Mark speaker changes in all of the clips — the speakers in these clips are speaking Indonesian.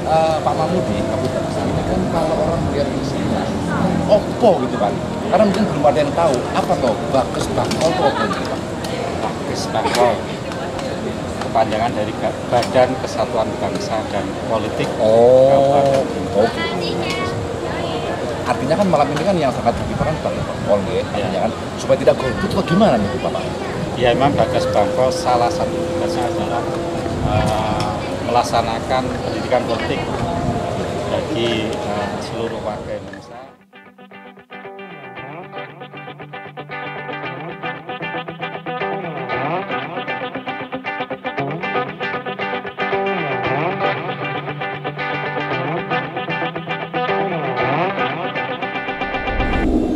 Speaker 1: Pak Mamudi, Kabupaten Gresik ini kan kalau orang melihat istilah opo gitu Pak, karena mungkin belum ada yang tahu apa toh Bages Bakol itu opo gitu Pak.
Speaker 2: Bages Bakol kepanjangan dari Badan Kesatuan Bangsa dan Politik Kabupaten
Speaker 1: Oh, artinya kan malam ini kan yang sangat kita kan Bages Bakol ya, artinya kan supaya tidak golput atau gimana nih Pak?
Speaker 2: Ya memang Bages Bakol salah satu tugasnya adalah melaksanakan pendidikan politik bagi seluruh warga Indonesia.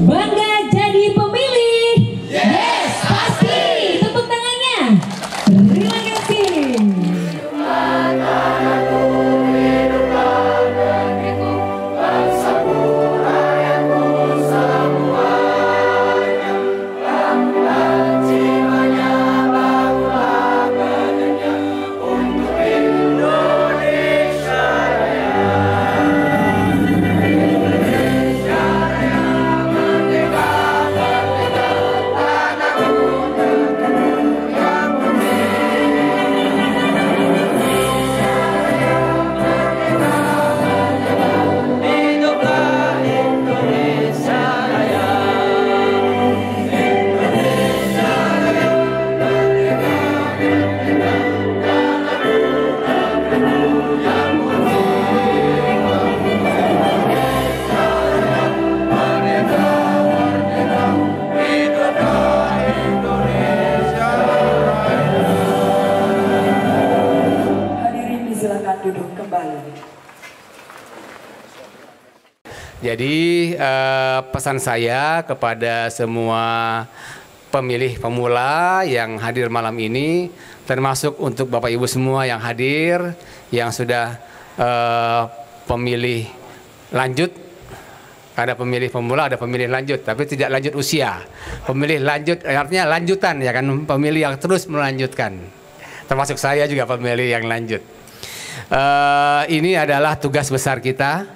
Speaker 3: Bangga jadi pemilih? Yes, pasti. Tepuk tangannya. Terima kasih. Duduk kembali.
Speaker 4: Jadi pesan saya kepada semua pemilih pemula yang hadir malam ini, termasuk untuk Bapak Ibu semua yang hadir, yang sudah pemilih lanjut, ada pemilih pemula, ada pemilih lanjut, tapi tidak lanjut usia. Pemilih lanjut artinya lanjutan ya kan, pemilih yang terus melanjutkan. Termasuk saya juga pemilih yang lanjut. Ini adalah tugas besar kita,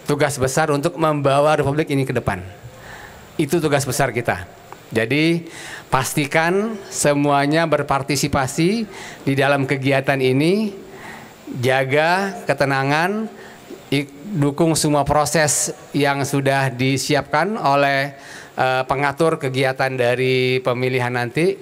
Speaker 4: tugas besar untuk membawa Republik ini ke depan. Itu tugas besar kita. Jadi pastikan semuanya berpartisipasi di dalam kegiatan ini, jaga ketenangan, dukung semua proses yang sudah disiapkan oleh pengatur kegiatan dari pemilihan nanti,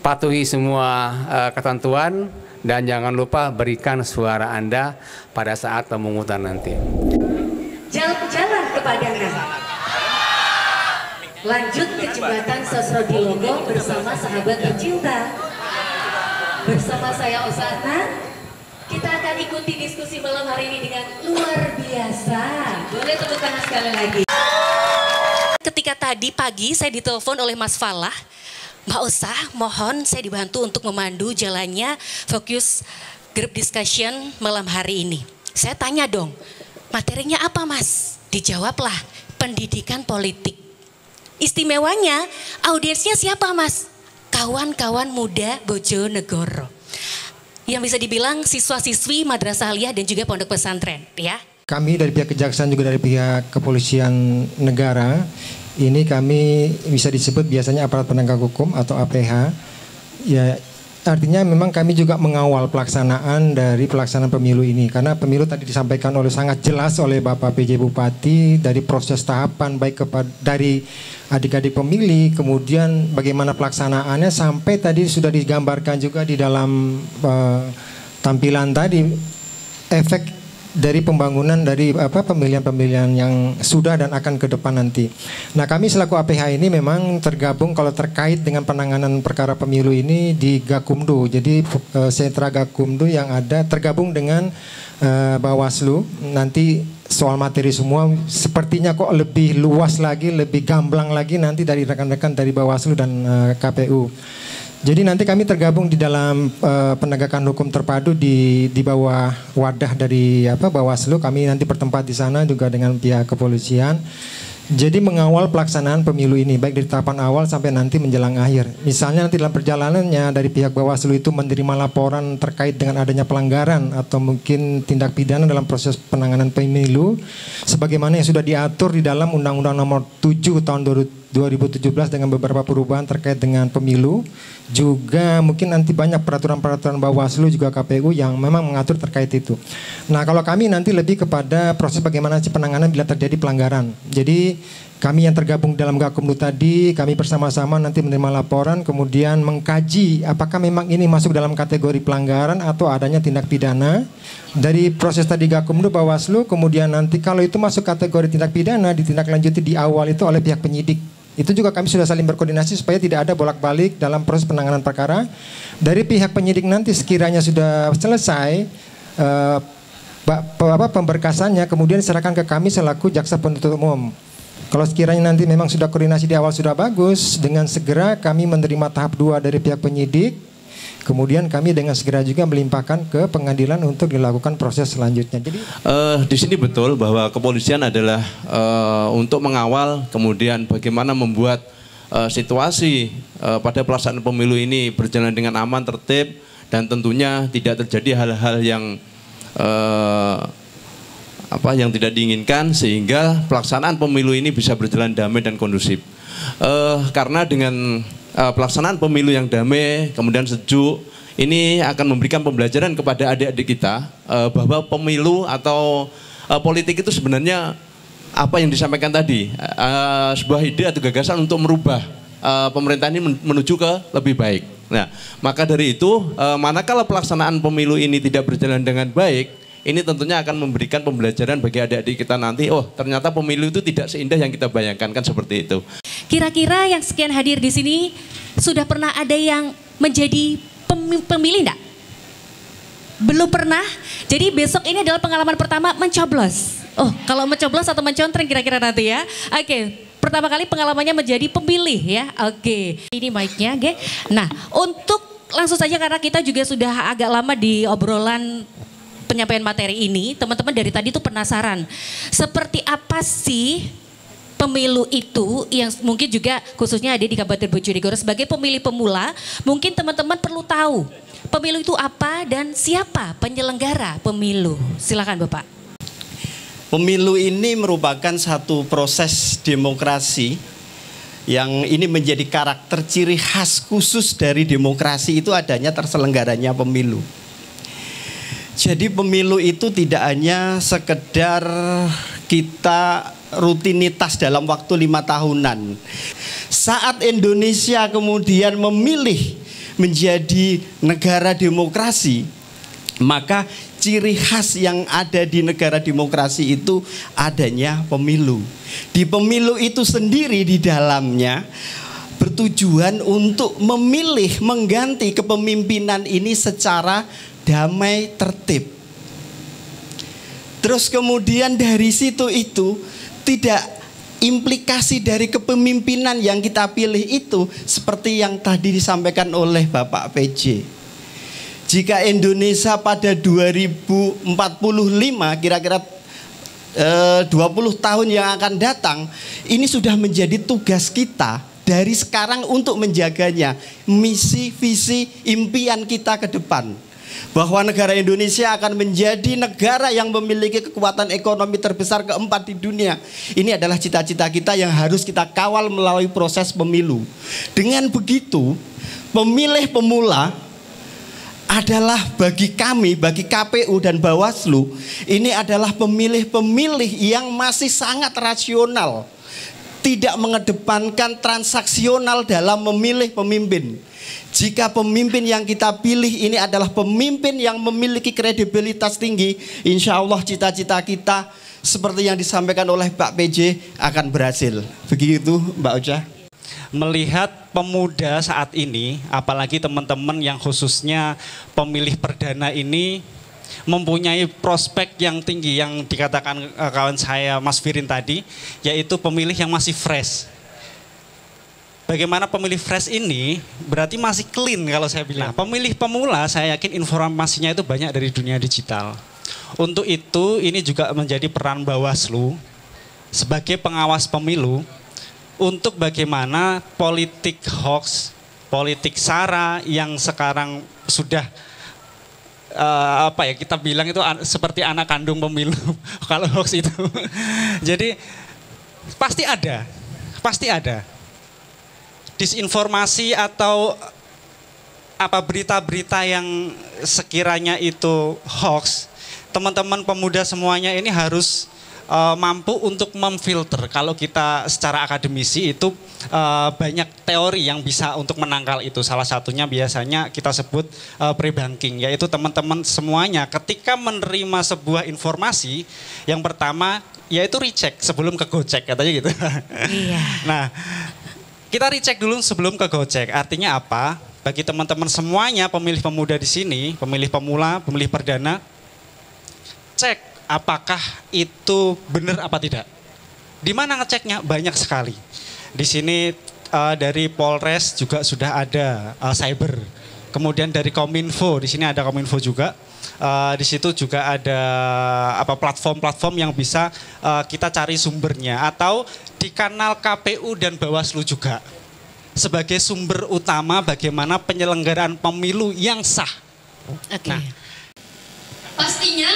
Speaker 4: patuhi semua ketentuan. Dan jangan lupa berikan suara Anda pada saat pemungutan nanti.
Speaker 3: Jalan ke Padangan. Lanjut ke jembatan Sosrogilogo bersama sahabat tercinta. Bersama saya Osana, kita akan ikuti diskusi malam hari ini dengan luar biasa. Boleh tepuk tangan sekali lagi. Ketika tadi pagi saya ditelepon oleh Mas Falah, Mbak Osa, mohon saya dibantu untuk memandu jalannya fokus group discussion malam hari ini. Saya tanya dong, materinya apa Mas? Dijawablah, pendidikan politik. Istimewanya, audiensnya siapa Mas? Kawan-kawan muda Bojonegoro. Yang bisa dibilang siswa-siswi Madrasah Aliyah dan juga pondok pesantren, ya.
Speaker 5: Kami dari pihak kejaksaan juga dari pihak kepolisian negara, ini kami bisa disebut biasanya aparat penegak hukum atau APH. Ya, artinya memang kami juga mengawal pelaksanaan dari pelaksanaan pemilu ini. Karena pemilu tadi disampaikan oleh sangat jelas oleh Bapak PJ Bupati dari proses tahapan baik kepada dari adik-adik pemilih, kemudian bagaimana pelaksanaannya sampai tadi sudah digambarkan juga di dalam tampilan tadi efek dari pembangunan dari pemilihan-pemilihan yang sudah dan akan ke depan nanti. Nah, kami selaku APH ini memang tergabung kalau terkait dengan penanganan perkara pemilu ini di Gakumdu. Jadi sentra Gakumdu yang ada tergabung dengan Bawaslu. Nanti soal materi semua sepertinya kok lebih luas lagi, lebih gamblang lagi nanti dari rekan-rekan dari Bawaslu dan KPU. Jadi nanti kami tergabung di dalam penegakan hukum terpadu di bawah wadah dari Bawaslu. Kami nanti bertempat di sana juga dengan pihak kepolisian. Jadi mengawal pelaksanaan pemilu ini baik dari tahapan awal sampai nanti menjelang akhir. Misalnya nanti dalam perjalanannya dari pihak Bawaslu itu menerima laporan terkait dengan adanya pelanggaran atau mungkin tindak pidana dalam proses penanganan pemilu sebagaimana yang sudah diatur di dalam Undang-Undang Nomor 7 Tahun 2017 dengan beberapa perubahan terkait dengan pemilu. Juga mungkin nanti banyak peraturan-peraturan Bawaslu juga KPU yang memang mengatur terkait itu. Nah, kalau kami nanti lebih kepada proses bagaimana sih penanganan bila terjadi pelanggaran. Jadi kami yang tergabung dalam Gakumdu tadi, kami bersama-sama nanti menerima laporan, kemudian mengkaji apakah memang ini masuk dalam kategori pelanggaran atau adanya tindak pidana. Dari proses tadi Gakumdu, Bawaslu, kemudian nanti kalau itu masuk kategori tindak pidana, ditindaklanjuti di awal itu oleh pihak penyidik. Itu juga kami sudah saling berkoordinasi supaya tidak ada bolak-balik dalam proses penanganan perkara. Dari pihak penyidik nanti sekiranya sudah selesai pemberkasannya, kemudian diserahkan ke kami selaku jaksa penuntut umum. Kalau sekiranya nanti memang sudah koordinasi di awal sudah bagus, dengan segera kami menerima tahap 2 dari pihak penyidik. Kemudian kami dengan segera juga melimpahkan ke pengadilan untuk dilakukan proses selanjutnya. Jadi
Speaker 6: di sini betul bahwa kepolisian adalah untuk mengawal, kemudian bagaimana membuat situasi pada pelaksanaan pemilu ini berjalan dengan aman, tertib, dan tentunya tidak terjadi hal-hal yang yang tidak diinginkan sehingga pelaksanaan pemilu ini bisa berjalan damai dan kondusif. Karena dengan pelaksanaan pemilu yang damai, kemudian sejuk, ini akan memberikan pembelajaran kepada adik-adik kita bahwa pemilu atau politik itu sebenarnya apa yang disampaikan tadi, sebuah ide atau gagasan untuk merubah pemerintah ini menuju ke lebih baik. Nah, maka dari itu, manakala pelaksanaan pemilu ini tidak berjalan dengan baik, ini tentunya akan memberikan pembelajaran bagi adik-adik kita nanti, oh ternyata pemilu itu tidak seindah yang kita bayangkan, kan seperti itu.
Speaker 3: Kira-kira yang sekian hadir di sini sudah pernah ada yang menjadi pemilih enggak? Belum pernah? Jadi besok ini adalah pengalaman pertama mencoblos. Oh, kalau mencoblos atau mencontreng kira-kira nanti ya. Oke, pertama kali pengalamannya menjadi pemilih ya. Oke, ini mic-nya, oke. Nah, untuk langsung saja karena kita juga sudah agak lama di obrolan penyampaian materi ini, teman-teman dari tadi tuh penasaran. Seperti apa sih pemilu itu yang mungkin juga khususnya ada di Kabupaten Bojonegoro sebagai pemilih pemula, mungkin teman-teman perlu tahu pemilu itu apa dan siapa penyelenggara pemilu. Silakan Bapak.
Speaker 7: Pemilu ini merupakan satu proses demokrasi yang ini menjadi karakter ciri khas khusus dari demokrasi itu adanya terselenggaranya pemilu. Jadi pemilu itu tidak hanya sekedar kita rutinitas dalam waktu 5 tahunan. Saat Indonesia kemudian memilih menjadi negara demokrasi, maka ciri khas yang ada di negara demokrasi itu adanya pemilu. Di pemilu itu sendiri di dalamnya bertujuan untuk memilih mengganti kepemimpinan ini secara damai tertib. Terus kemudian dari situ itu tidak implikasi dari kepemimpinan yang kita pilih itu seperti yang tadi disampaikan oleh Bapak PJ. Jika Indonesia pada 2045 kira-kira 20 tahun yang akan datang, ini sudah menjadi tugas kita dari sekarang untuk menjaganya, misi, visi, impian kita ke depan. Bahwa negara Indonesia akan menjadi negara yang memiliki kekuatan ekonomi terbesar keempat di dunia. Ini adalah cita-cita kita yang harus kita kawal melalui proses pemilu. Dengan begitu, pemilih pemula adalah bagi kami, bagi KPU dan Bawaslu, ini adalah pemilih-pemilih yang masih sangat rasional, tidak mengedepankan transaksional dalam memilih pemimpin. Jika pemimpin yang kita pilih ini adalah pemimpin yang memiliki kredibilitas tinggi, insya Allah cita-cita kita seperti yang disampaikan oleh Pak PJ akan berhasil. Begitu Mbak Ocha.
Speaker 2: Melihat pemuda saat ini, apalagi teman-teman yang khususnya pemilih perdana ini mempunyai prospek yang tinggi yang dikatakan kawan saya Mas Firin tadi, yaitu pemilih yang masih fresh. Bagaimana pemilih fresh ini berarti masih clean kalau saya bilang. Pemilih pemula saya yakin informasinya itu banyak dari dunia digital. Untuk itu ini juga menjadi peran Bawaslu sebagai pengawas pemilu untuk bagaimana politik hoax, politik sara yang sekarang sudah kita bilang itu seperti anak kandung pemilu kalau hoax itu. Jadi pasti ada disinformasi atau berita-berita yang sekiranya itu hoax. Teman-teman pemuda semuanya ini harus mampu untuk memfilter. Kalau kita secara akademisi itu banyak teori yang bisa untuk menangkal itu. Salah satunya biasanya kita sebut pre-banking, yaitu teman-teman semuanya ketika menerima sebuah informasi, yang pertama yaitu recheck sebelum ke Gojek katanya gitu.
Speaker 3: Iya.
Speaker 2: Nah, kita recheck dulu sebelum ke Gojek. Artinya apa? Bagi teman-teman semuanya pemilih pemuda di sini, pemilih pemula, pemilih perdana, cek apakah itu benar apa tidak. Di mana ngeceknya? Banyak sekali. Di sini dari Polres juga sudah ada cyber. Kemudian dari Kominfo, di sini ada Kominfo juga. Di situ juga ada platform-platform yang bisa kita cari sumbernya, atau di kanal KPU dan Bawaslu juga sebagai sumber utama bagaimana penyelenggaraan pemilu yang sah.
Speaker 3: Oke.
Speaker 2: Nah,
Speaker 8: pastinya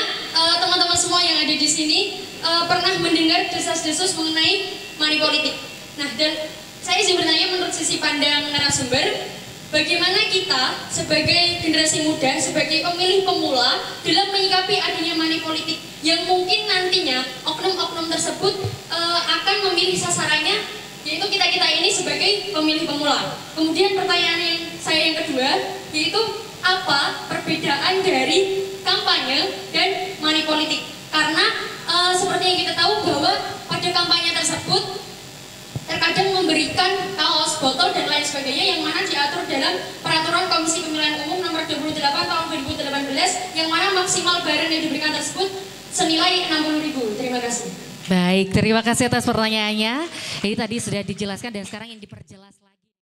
Speaker 8: teman-teman semua yang ada di sini pernah mendengar desas-desus mengenai money politik. Nah, dan saya izin bertanya menurut sisi pandang narasumber, bagaimana kita sebagai generasi muda, sebagai pemilih pemula dalam menyikapi adanya money politik yang mungkin nantinya oknum-oknum tersebut akan memilih sasarannya, yaitu kita-kita ini sebagai pemilih pemula. Kemudian pertanyaan saya yang kedua, yaitu apa perbedaan dari kampanye dan money politik? Karena seperti yang kita tahu bahwa pada kampanye tersebut terkadang memberikan kaos, botol dan lain sebagainya yang mana diatur dalam peraturan Komisi Pemilihan Umum nomor 28 tahun 2018 yang mana maksimal barang yang diberikan tersebut senilai 60.000. Terima kasih.
Speaker 3: Baik, terima kasih atas pertanyaannya. Ini tadi sudah dijelaskan dan sekarang yang diperjelas.